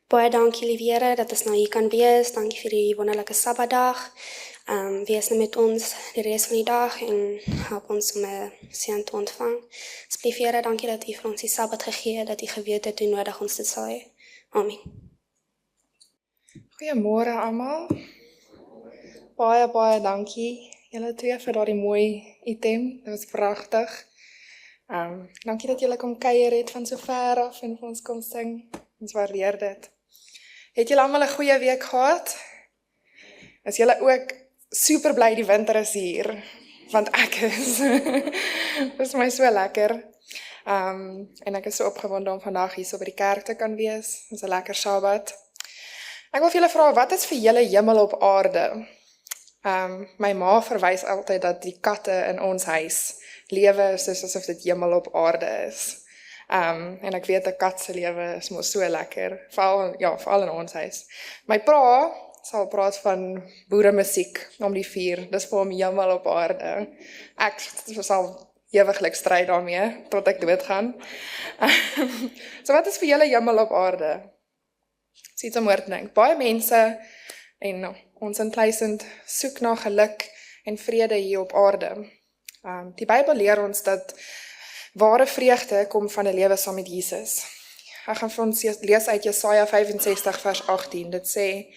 Baie dankie lieve Here dat ons nou hier kan wees. Dankie vir die wonderlike Sabbatdag. Wees nou met ons die res van die dag en help ons om 'n seën te ontvang. Asseblief Here, dankie dat U vir ons die Sabbat gegee het, dat U geweet het hoe nodig ons dit sal hê. Amen. Goeiemôre almal. Baie dankie julle twee vir daardie mooi item. Dit was pragtig. Dankie dat julle kom kuier het van so ver af en vir ons kom sing. Ons waardeer dit. Het julle almal 'n goeie week gehad? Is julle ook super bly die winter is hier? Want ek is. Dit is my so lekker. En ek is so opgewonde om vandag hier so by die kerk te kan wees. Dit is 'n lekker Sabbat. Ek wil vir julle vra, wat is vir julle hemel op aarde? My ma verwys altyd dat die katte in ons huis lewe soos asof dit hemel op aarde is. En ek weet 'n kat se lewe is mos so lekker, veral in ons huis. My pa sal praat van boere musiek om die vuur, dis vir hom hemel op aarde. Ek sal ewiglik stry daarmee tot ek doodgaan. So wat is vir julle hemel op aarde? Dis iets om oor te dink. Baie mense en ons in Pleasant soek na geluk en vrede hier op aarde. Die Bybel leer ons dat ware vreugde kom van 'n lewe saam met Jesus. Ek gaan vir ons lees uit Jesaja 65 vers 18. Dit sê: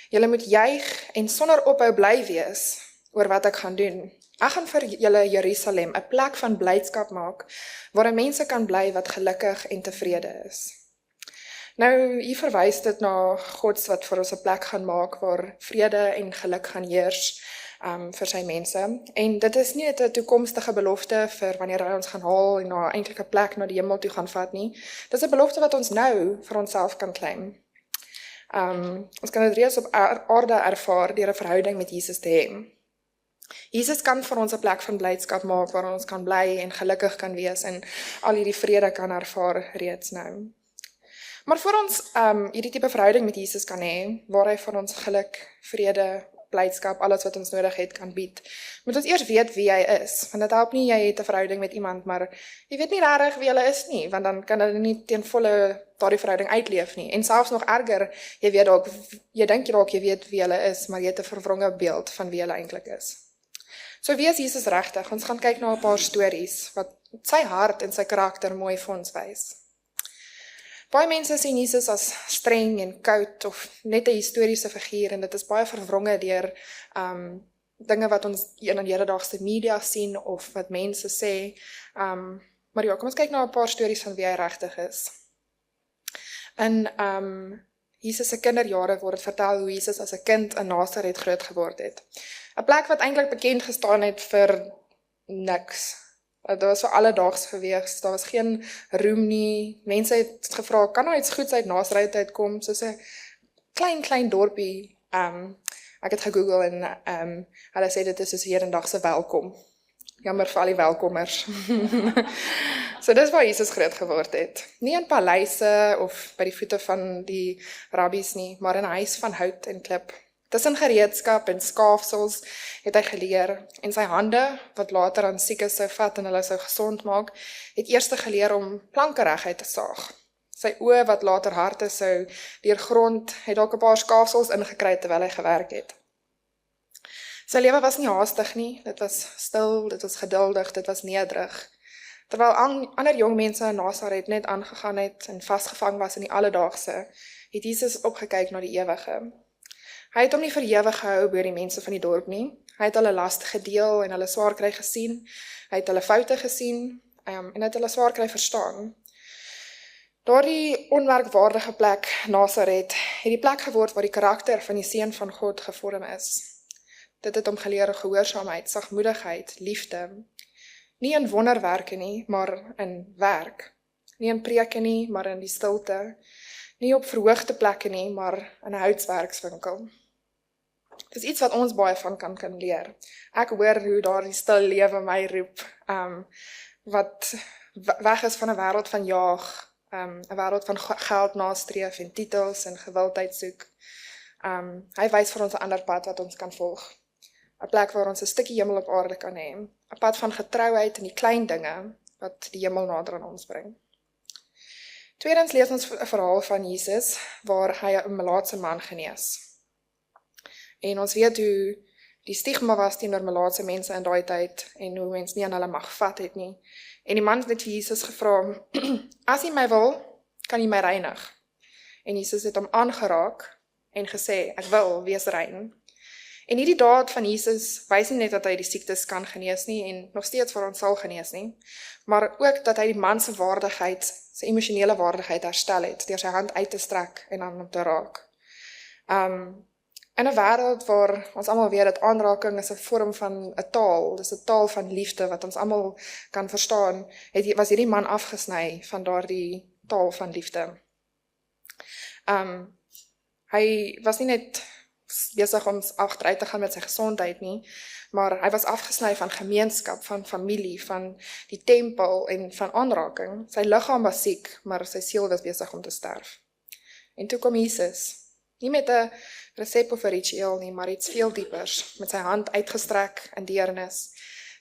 "Julle moet juig en sonder ophou bly wees oor wat ek gaan doen. Ek gaan vir julle Jerusalem 'n plek van blydskap maak, waar mense kan bly wat gelukkig en tevrede is." Nou, hier verwys dit na God wat vir ons 'n plek gaan maak waar vrede en geluk gaan heers vir sy mense. En dit is nie net 'n toekomstige belofte vir wanneer hy ons gaan haal en na 'n eintlike plek na die hemel toe gaan vat nie. Dit is 'n belofte wat ons nou vir onsself kan claim. Ons kan dit reeds op aarde ervaar deur 'n verhouding met Jesus te hê. Jesus kan vir ons 'n plek van blydskap maak waar ons kan bly en gelukkig kan wees en al hierdie vrede kan ervaar reeds nou. Maar voor ons hierdie tipe verhouding met Jesus kan hê, waar hy vir ons geluk, vrede, blydskap, alles wat ons nodig het kan bied, moet ons eers weet wie hy is. Want dit help nie jy het 'n verhouding met iemand, maar jy weet nie regtig wie hulle is nie, want dan kan hulle nie ten volle daardie verhouding uitleef nie. En selfs nog erger, jy dink jy weet wie hulle is, maar jy het 'n verwronge beeld van wie hulle eintlik is. So wie is Jesus regtig? Ons gaan kyk na 'n paar stories wat sy hart en sy karakter mooi vir ons wys. Baie mense sien Jesus as streng en koud of net 'n historiese figuur en dit is baie verwronge deur dinge wat ons in hedendaagse media sien of wat mense sê. Maar ja, kom ons kyk na 'n paar stories van wie hy regtig is. In Jesus se kinderjare word dit vertel hoe Jesus as 'n kind in Nasaret groot geword het. 'n Plek wat eintlik bekend gestaan het vir niks. Dit was so alledaags gewees, daar was geen roem nie, mense het gevra, kan nou iets goeds uit Nasaret uitkom, soos 'n klein dorpie, ek het gegoogel en hulle sê dit is soos hedendagse welkom, jammer vir al die welkommers. So dis waar Jesus groot geword het, nie in paleise of by die voete van die rabbies nie, maar in 'n huis van hout en klip. Tussen gereedskap en skaafsels het hy geleer en sy hande, wat later aan siekes sou vat en hulle sou gesond maak, het eers geleer om planke reguit te saag. Sy oë wat later harte sou deurgrond, het dalk 'n paar skaafsels ingekry terwyl hy gewerk het. Sy lewe was nie haastig nie, dit was stil, dit was geduldig, dit was nederig. Terwyl ander jong mense in Nasaret net aangegaan het en vasgevang was in die alledaagse, het Jesus opgekyk na die ewige. Hy het hom nie verewig gehou bo die mense van die dorp nie. Hy het hulle laste gedeel en hulle swaar kry gesien. Hy het hulle foute gesien en hy het hulle swaar kry verstaan. Daardie onmerkwaardige plek, Nasaret, het die plek geword waar die karakter van die Seun van God gevorm is. Dit het hom geleer gehoorsaamheid, sagmoedigheid, liefde. Nie in wonderwerke nie, maar in werk. Nie in preke nie, maar in die stilte. Nie op verhoogde plekke nie, maar in 'n houtswerkswinkel. Dit is iets wat ons baie van kan leer. Ek hoor hoe daardie stil lewe my roep, wat weg is van 'n wêreld van jaag, 'n wêreld van geld nastreef en titels en gewildheid soek. Hy wys vir ons 'n ander pad wat ons kan volg. 'n Plek waar ons 'n stukkie hemel op aarde kan hê. 'n Pad van getrouheid in die klein dinge wat die hemel nader aan ons bring. Tweedens lees ons 'n verhaal van Jesus, waar hy 'n melaatse man genees. En ons weet hoe die stigma was teenoor melaatse mense in daai tyd, en hoe mense nie aan hulle mag vat het nie. En die man het vir Jesus gevra, as jy my wil, kan jy my reinig. En Jesus het hom aangeraak en gesê, ek wil, wees rein. En hierdie daad van Jesus wys nie net dat hy die siektes kan genees nie, en nog steeds vir ons sal genees nie, maar ook dat hy die man se waardigheid, sy emosionele waardigheid herstel het, deur sy hand uit te strek en aan hom te raak. In 'n wêreld waar ons almal weet dat aanraking is 'n vorm van 'n taal, dis 'n taal van liefde wat ons almal kan verstaan, was hierdie man afgesny van daardie taal van liefde. Hy was nie net besig om agteruit te gaan met sy gesondheid nie, maar hy was afgesny van gemeenskap, van familie, van die tempel en van aanraking. Sy liggaam was siek, maar sy siel was besig om te sterf. En toe kom Jesus, nie met 'n resep of 'n ritueel nie, maar iets veel diepers, met sy hand uitgestrek in deernis,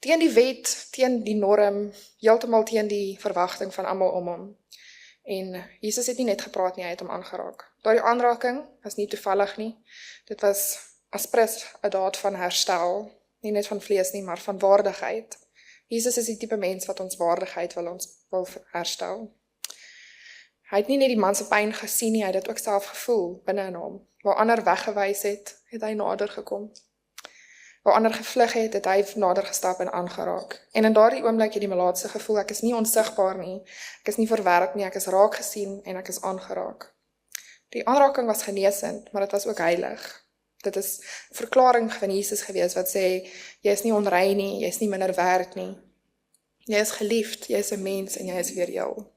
teen die wet, teen die norm, heeltemal teen die verwagting van almal om hom. En Jesus het nie net gepraat nie, hy het hom aangeraak. Daardie aanraking was nie toevallig nie, dit was aspres 'n daad van herstel, nie net van vlees nie, maar van waardigheid. Jesus is die tipe mens wat ons waardigheid wil herstel. Hy het nie net die man se pyn gesien nie, hy het dit ook self gevoel binne in hom. Waar ander weggewys het hy nader gekom. Waar ander gevlug het hy nader gestap en aangeraak. En in daardie oomblik het die melaatse gevoel, ek is nie onsigbaar nie, ek is nie verwerp nie, ek is raak gesien en ek is aangeraak. Die aanraking was genesend, maar dit was ook heilig. Dit is 'n verklaring van Jesus gewees wat sê, jy is nie onrein nie, jy is nie minder werd nie. Jy is geliefd, jy is 'n mens en jy is weer heel.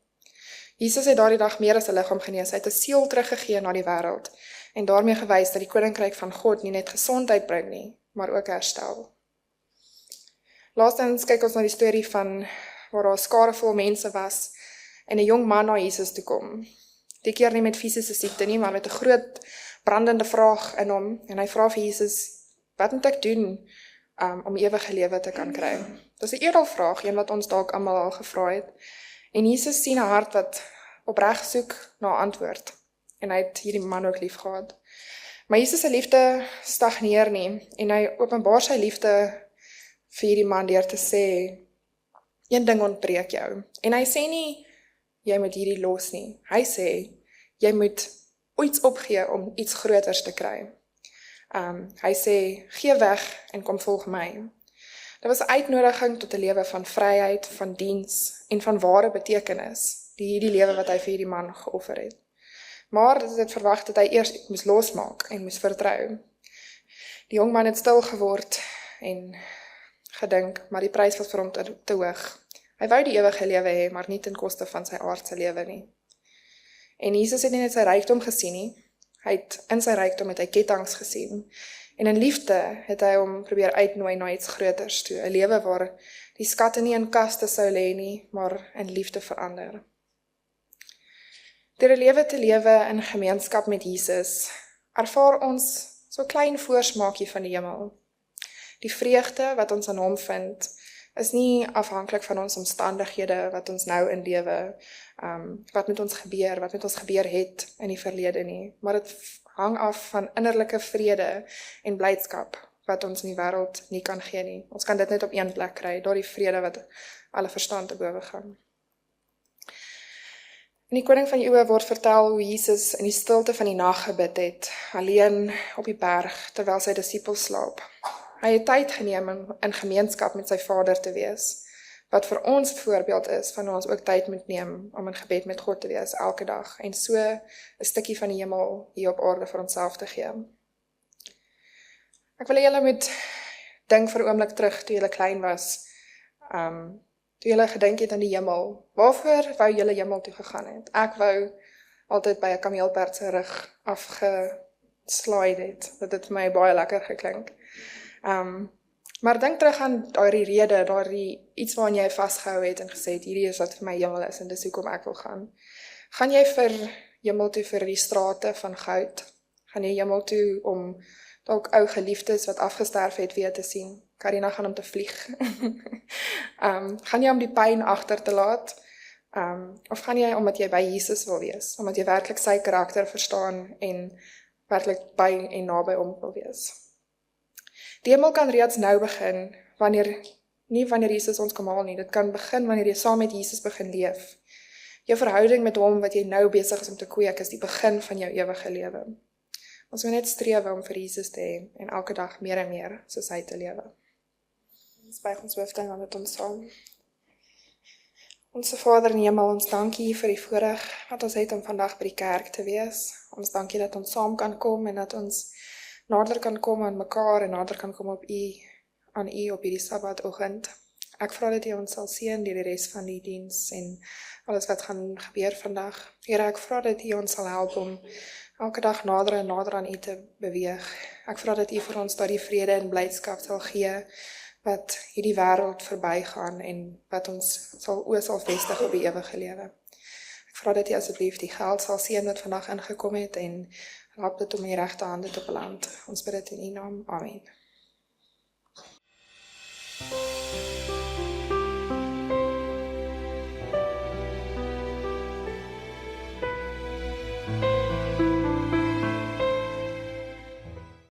Jesus het daardie dag meer as 'n liggaam genees, hy het 'n siel teruggegee na die wêreld en daarmee gewys dat die koninkryk van God nie net gesondheid bring nie, maar ook herstel. Laastens kyk ons na die storie van waar daar 'n skare vol mense was en 'n jong man na Jesus toe kom. Die keer nie met fisiese siekte nie, maar met 'n groot brandende vraag in hom en hy vra vir Jesus, wat moet ek doen om ewige lewe te kan kry? Dis 'n edelvraag, een wat ons dalk almal al gevra het. En Jesus sien 'n hart wat opreg soek na antwoord. En hy het hierdie man ook lief gehad. Maar Jesus se liefde stagneer nie en hy openbaar sy liefde vir hierdie man deur te sê, een ding ontbreek jou. En hy sê nie, jy moet hierdie los nie. Hy sê, jy moet iets opgee om iets groters te kry. Hy sê, gee weg en kom volg my. Dit was 'n uitnodiging tot 'n lewe van vryheid, van diens en van ware betekenis, hierdie lewe wat hy vir hierdie man geoffer het. Maar dit het verwag dat hy eers moes losmaak en moes vertrou. Die jong man het stil geword en gedink, maar die prys was vir hom te hoog. Hy wou die ewige lewe hê, maar nie ten koste van sy aardse lewe nie. En Jesus het nie net sy rykdom gesien nie, in sy rykdom het hy ketTINGS gesien. En in liefde het hy hom probeer uitnooi na iets groters toe, 'n lewe waar die skatte nie in kaste sou lê nie, maar in liefde verander. Deur 'n lewe te lewe in gemeenskap met Jesus, ervaar ons so 'n klein voorsmaakie van die hemel. Die vreugde wat ons aan hom vind, is nie afhanklik van ons omstandighede wat ons nou in lewe, wat met ons gebeur het in die verlede nie, maar dit hang af van innerlike vrede en blydskap wat ons in die wêreld nie kan gee nie. Ons kan dit net op een plek kry, daardie vrede wat alle verstand te bowe gaan. In die Koning van die Eeue word vertel hoe Jesus in die stilte van die nag gebid het, alleen op die berg terwyl sy disippels slaap. Hy het tyd geneem om in gemeenskap met sy Vader te wees, wat vir ons voorbeeld is van hoe ons ook tyd moet neem om in gebed met God te wees elke dag en so 'n stukkie van die hemel hier op aarde vir onsself te gee. Ek wil julle moet dink vir 'n oomblik terug toe julle klein was, toe julle gedink het aan die hemel. Waarvoor wou julle hemel toe gegaan het? Ek wou altyd by 'n kameelperd se rug afgeslide het. Dit het vir my baie lekker geklink. Maar dink terug aan daardie rede, daardie iets waaraan jy vasgehou het en gesê het, hierdie is wat vir my hemel is en dis hoekom ek wil gaan. Gaan jy vir hemel toe vir die strate van goud? Gaan jy hemel toe om dalk ou geliefdes wat afgesterf het weer te sien? Karina gaan om te vlieg. Gaan jy om die pyn agter te laat? Of gaan jy omdat jy by Jesus wil wees, omdat jy werklik sy karakter verstaan en werklik by en naby hom wil wees. Die hemel kan reeds nou begin, nie wanneer Jesus ons kom haal nie, dit kan begin wanneer jy saam met Jesus begin leef. Jou verhouding met hom wat jy nou besig is om te kweek, is die begin van jou ewige lewe. Ons moet net streef om vir Jesus te hê en elke dag meer en meer soos hy te lewe. Ons buig ons hoofde en dan met ons saam. Onse Vader in die hemel, ons dankie vir die voorreg wat ons het om vandag by die kerk te wees. Ons dankie dat ons saam kan kom en dat ons nader kan kom aan mekaar en nader kan kom aan u op hierdie Sabbatoggend. Ek vra dat u ons sal seën deur die res van die diens en alles wat gaan gebeur vandag. Here, ek vra dat u ons sal help om elke dag nader en nader aan u te beweeg. Ek vra dat u vir ons daardie vrede en blydskap sal gee wat hierdie wêreld verbygaan en wat ons sal vestig op die ewige lewe. Ek vra dat u asseblief die geld sal seën wat vandag ingekom het en help dit om in die regte hande te beland. Ons bid dit in u naam. Amen.